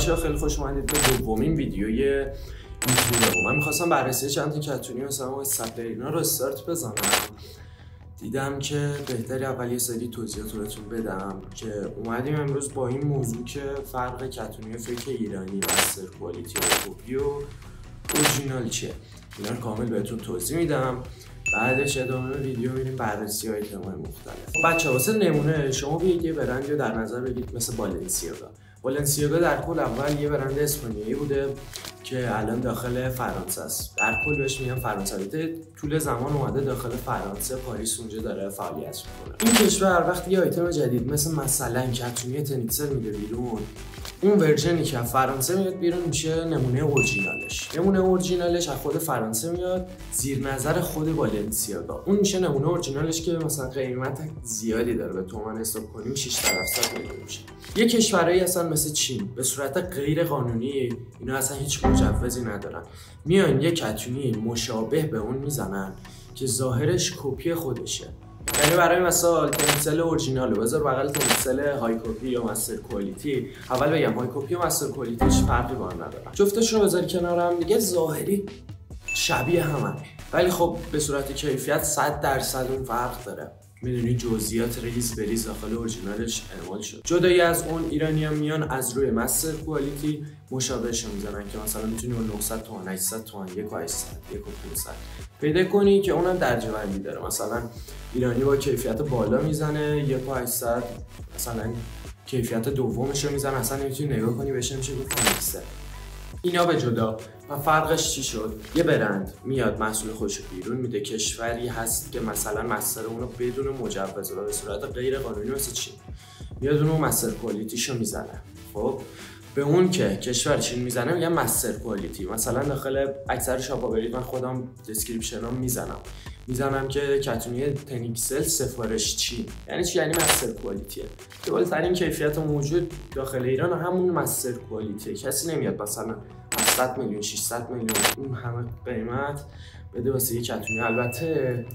بچه‌ها خیلی خوش اومدید به دومین ویدیوی این تور. من می‌خواستم بررسی چند تا کتونی مثلا سپلینا رو استارت بزنم. دیدم که بهتری اول یه سری توضیحات رو بهتون بدم که اومدیم امروز با این موضوع که فرق کتونی فیک ایرانی مستر کوالیتی و کپی و اورجینال چیه، اینا رو کامل بهتون توضیح میدم. بعدش ادامه ویدیو میریم بررسی آیتم‌های مختلف. بچه‌ها واسه نمونه شما بیاید یه برند رو در نظر بگیرید مثل بالنسیاگا در کل اول یه برند اسپانیایی بوده که الان داخل فرانسه است. در کل بهش میگن فرانسوی. طول زمان اومده داخل فرانسه، پاریس اونجا داره فعالیت میکنه. این کشور وقتی یه آیتم جدید مثلا کتونی تنیکسل میده بیرون، اون ورژنی که از فرانسه میاد بیرون میشه نمونه اورجینالش از خود فرانسه میاد زیر نظر خود بالنسیاگا. اون میشه نمونه اورجینالش که مثلا قیمت زیادی داره، به تومن حساب کنیم 600 میلیون میشه. یه کشورایی اصلا مثل چین به صورت غیر قانونی، اینا اصلا هیچ مجوزی ندارن، میان یه کتونی مشابه به اون میزنن که ظاهرش کپی خودشه. یعنی برای مثال تنیکسل اورجینال بذار بغل تنیکسل های کپی یا مستر کوالیتی. اول بگم های کپی و مستر کوالیتی هیچ فرقی با هم ندارن، جفتشون رو بذاری کنار هم دیگه ظاهری شبیه همن، ولی خب به صورت کیفیت 100% اون فرق داره. میدونی جزئیات ریز به ریز داخل اورجینالش اعمال شد. جدای از اون ایرانی‌ها میان از روی مستر کوالیتی مشابهش میزنن که مثلا میتونی با 900 تومن 800 تومن 1800 1500 پیدا کنی که اونم درجه بندی داره. مثلا ایرانی با کیفیت بالا میزنه 1800، مثلا کیفیت دومش رو میزنه اصلا نمیتونی نگاه کنی بهش نمیشه گفت فیکسه. اینا به جدا. و فرقش چی شد؟ یه برند میاد محصول خودش رو بیرون میده، کشوری هست که مثلا مستر اون رو بدون مجوز و به صورت غیر قانونی مثل چین میاد اون مستر کوالیتیشو میزنه. خب به اون که کشور چین میزنه میگن مستر کوالیتی. مثلا داخل اکثر شاپا برید، من خودم دسکریپشنام میزنم که کتونی تنیکسل سفارش چین. یعنی چی؟ یعنی مستر کوالیتیه که بالاترین کیفیت موجود داخل ایران همون مستر کوالیتیه. کسی نمیاد مثلا 700 میلیون 600 میلیون اون همه قیمت بده واسه یه کتونی. البته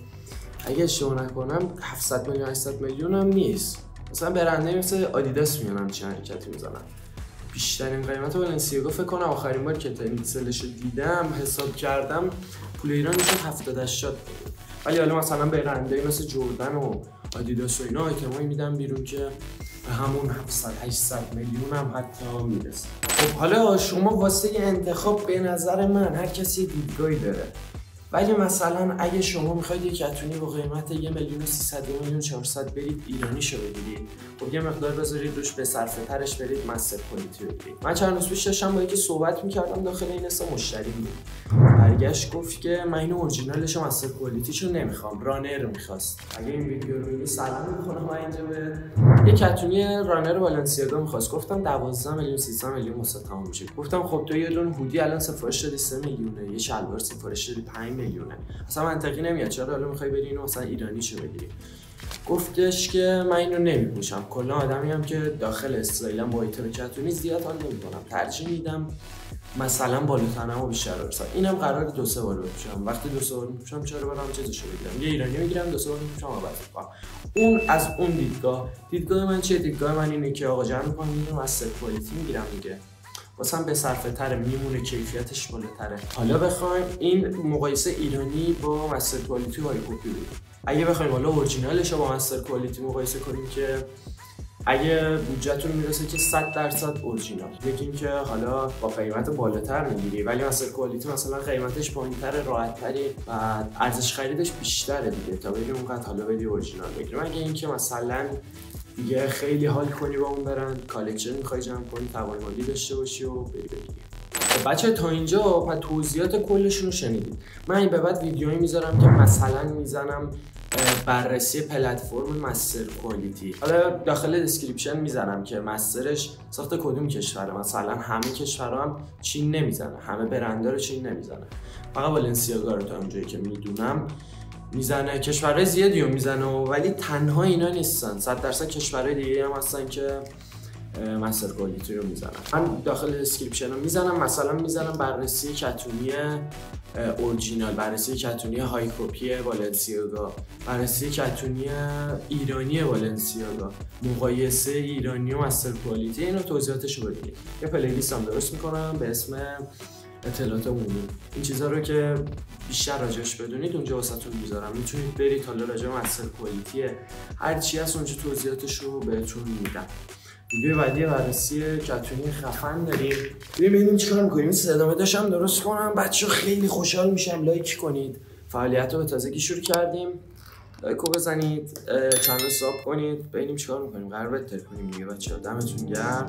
اگه اشتباه نکنم 700 میلیون 800 میلیون هم نیست. مثلا برنده مثل آدیداس میانم چه حرکتی میزنن. بیشترین قیمت بالنسیاگا فکر کنم آخرین بار که تنیکسلش رو دیدم حساب کردم پول ایران میشه 70 80 میلیون. ولی حالا مثلا برنده مثل جردن و آدیداس و اینا آیتمایی میدن بیرون که به همون 700 800 میلیون هم حتی میرسه. خب حالا شما واسه انتخاب به نظر من هر کسی دیدگاهی داره، ولی مثلا اگه شما میخواید یک کتونی با قیمت 1,300,000 1,400,000 برید ایرانیشو بگیرید، خب یه مقدار بذارید روش به صرفه ترش برید مستر کوالیتی رو بگیرید. من چند روز پیش داشتم با یکی صحبت میکردم داخل این حساب، مشتری بود برگشت گفت که من اینو اورجینالش و مستر کوالیتیشو نمیخوام، رانر میخواست. اگه این ویدیو رو ببینید سلام میکنم من اینجا به یه کتونی رانر بالنسیاگا میخواست. گفتم 12 میلیون 13 میلیون واسه تموم میشه. گفتم خب تو یه دونه هودی الان سفارش دادی 3 میلیونه، یه شلوار سفارش دادی 5 میلیونه، اصلا منطقی نمیاد، چرا حالا میخوای بری اینو مثلا ایرانیشو بگیری؟ گفتش که من اینو نمیپوشم، کلا آدمی هم که داخل اسرائیلم با ایتر کتونی زیاد حال نمیکنم، ترجیح میدم مثلا بالاتنمو بیشتر برسم. اینم قراره 2-3 بار بپوشم. وقتی 2-3 بار میپوشم چرا برام چیزشو بگیرم؟ یه ایرانی میگیرم 2-3 بار میپوشم عوض میکنم. اون از اون دیدگاه من چیه؟ دیدگاه من اینه که آقا جمع میکنم اینو مستر کوالیتی میگیرم دیگه، واسه به صرفه تره، میمونه کیفیتش بالاتره. حالا بخوایم این مقایسه ایرانی با مستر کوالیتی و های کپی بود. اگه بخوایم حالا اورجینالش رو با مستر کوالیتی مقایسه کنیم که اگه بودجهتون میرسه که 100% اورجینال، بگیم که حالا با قیمت بالاتر میگیری ولی مستر کوالیتی مثلا قیمتش پایین‌تر، راحت‌تری و ارزش خریدش بیشتره دیگه تا بگیم اونقدر حالا بدی اورجینال بگیریم. اگه اینکه مثلا دیگه خیلی حال کنی با اون برند، کالکشن میخوای جمع کنی، توان مالی داشته باشی و بری بگیری. بچه تا اینجا توضیحات کلشون رو شنیدید. من این به بعد ویدیویی میذارم که مثلا میزنم بررسی پلتفرم مستر کوالیتی. حالا داخل دسکریپشن میذارم که مسترش ساخت کدوم کشوره. مثلا همه کشورها هم چین نمیزنه، همه برندها رو چین نمیزنه، فقط بالنسیاگا رو تا اونجایی که میدونم میزنه. کشورهای زیادی رو میزنه ولی تنها اینا نیستن، 100% کشورهای دیگه هم هستن که مستر کوالیتی رو میزنن. من داخل دسکریپشن رو میزنم، مثلا میزنم بررسی کتونی اورجینال، بررسی کتونی های کپی والنسیاگا، بررسی کتونی ایرانی والنسیاگا، مقایسه ایرانی و مستر کوالیتی، اینو توضیحاتش رو ببینید. یه پلیلیست هم درست میکنم به اسم اطلاعات عمومی. این چیزا رو که بیشتر راجعش بدونید اونجا واسهتون میذارم، میتونید برید حالا راجع به مستر کوالیتی هر چی هست اونجا توضیحاتش رو بهتون میدم. ویدیو بعدی بررسی کتونی خفن داریم، ببینیم چیکار می‌کنیم. ادامه داشتم درست کنم. بچه‌ها خیلی خوشحال میشم لایک کنید. فعالیت رو به تازگی شروع کردیم، لایک رو بزنید، چند تا ساب کنید، ببینیم چیکار می‌کنیم. قرار بهتر کنیم دیگه بچه‌ها. دمتون گرم.